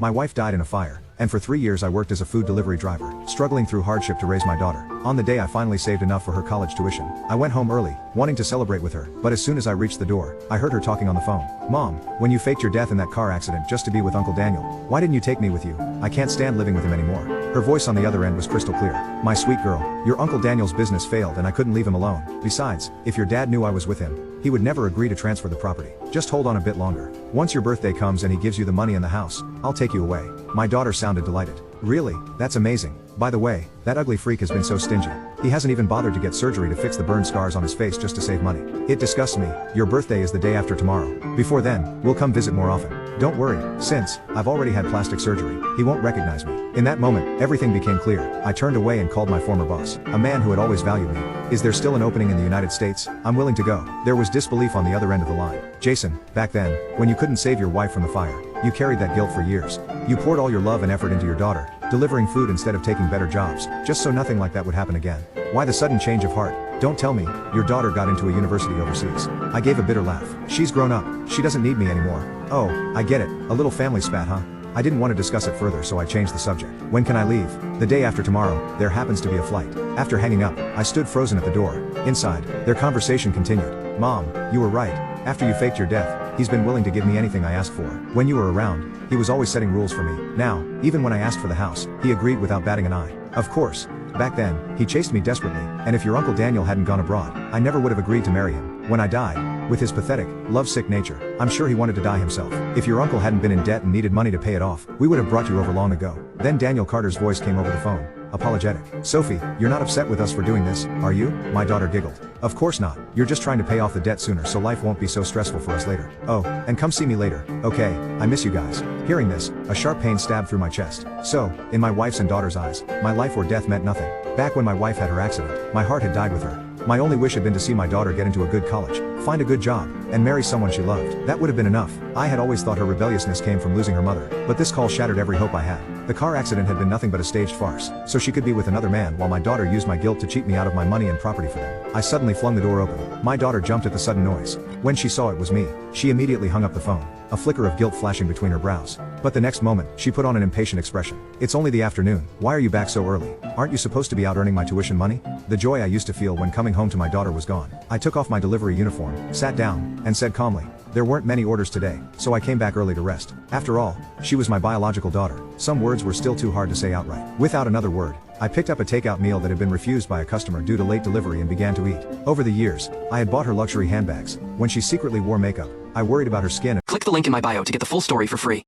My wife died in a fire, and for 3 years I worked as a food delivery driver, struggling through hardship to raise my daughter. On the day I finally saved enough for her college tuition, I went home early, wanting to celebrate with her, but as soon as I reached the door, I heard her talking on the phone. Mom, when you faked your death in that car accident just to be with Uncle Daniel, why didn't you take me with you? I can't stand living with him anymore. Her voice on the other end was crystal clear. My sweet girl, your Uncle Daniel's business failed and I couldn't leave him alone. Besides, if your dad knew I was with him, he would never agree to transfer the property. Just hold on a bit longer. Once your birthday comes and he gives you the money and the house, I'll take you away. My daughter sounded delighted. Really? That's amazing. By the way, that ugly freak has been so stingy. He hasn't even bothered to get surgery to fix the burn scars on his face just to save money. It disgusts me. Your birthday is the day after tomorrow. Before then, we'll come visit more often. Don't worry, since I've already had plastic surgery, he won't recognize me. In that moment, everything became clear. I turned away and called my former boss, a man who had always valued me. Is there still an opening in the United States? I'm willing to go. There was disbelief on the other end of the line. Jason, back then, when you couldn't save your wife from the fire, you carried that guilt for years. You poured all your love and effort into your daughter, delivering food instead of taking better jobs, just so nothing like that would happen again. Why the sudden change of heart? Don't tell me, your daughter got into a university overseas. I gave a bitter laugh. She's grown up, she doesn't need me anymore. Oh, I get it, a little family spat, huh? I didn't want to discuss it further, so I changed the subject. When can I leave? The day after tomorrow, there happens to be a flight. After hanging up, I stood frozen at the door. Inside, their conversation continued. Mom, you were right. After you faked your death, he's been willing to give me anything I asked for. When you were around, he was always setting rules for me. Now, even when I asked for the house, he agreed without batting an eye. Of course, back then, he chased me desperately, and if your Uncle Daniel hadn't gone abroad, I never would have agreed to marry him. When I died, with his pathetic, lovesick nature, I'm sure he wanted to die himself. If your uncle hadn't been in debt and needed money to pay it off, we would have brought you over long ago. Then Daniel Carter's voice came over the phone. Apologetic. Sophie, you're not upset with us for doing this, are you? My daughter giggled. Of course not. You're just trying to pay off the debt sooner so life won't be so stressful for us later. Oh, and come see me later. Okay, I miss you guys. Hearing this, a sharp pain stabbed through my chest. So, in my wife's and daughter's eyes, my life or death meant nothing. Back when my wife had her accident, my heart had died with her. My only wish had been to see my daughter get into a good college, find a good job, and marry someone she loved. That would have been enough. I had always thought her rebelliousness came from losing her mother, but this call shattered every hope I had. The car accident had been nothing but a staged farce, so she could be with another man while my daughter used my guilt to cheat me out of my money and property for them. I suddenly flung the door open. My daughter jumped at the sudden noise. When she saw it was me, she immediately hung up the phone, a flicker of guilt flashing between her brows. But the next moment, she put on an impatient expression. It's only the afternoon. Why are you back so early? Aren't you supposed to be out earning my tuition money? The joy I used to feel when coming home to my daughter was gone. I took off my delivery uniform, sat down, and said calmly, there weren't many orders today, so I came back early to rest. After all, she was my biological daughter. Some words were still too hard to say outright. Without another word, I picked up a takeout meal that had been refused by a customer due to late delivery and began to eat. Over the years, I had bought her luxury handbags. When she secretly wore makeup, I worried about her skin. Click the link in my bio to get the full story for free.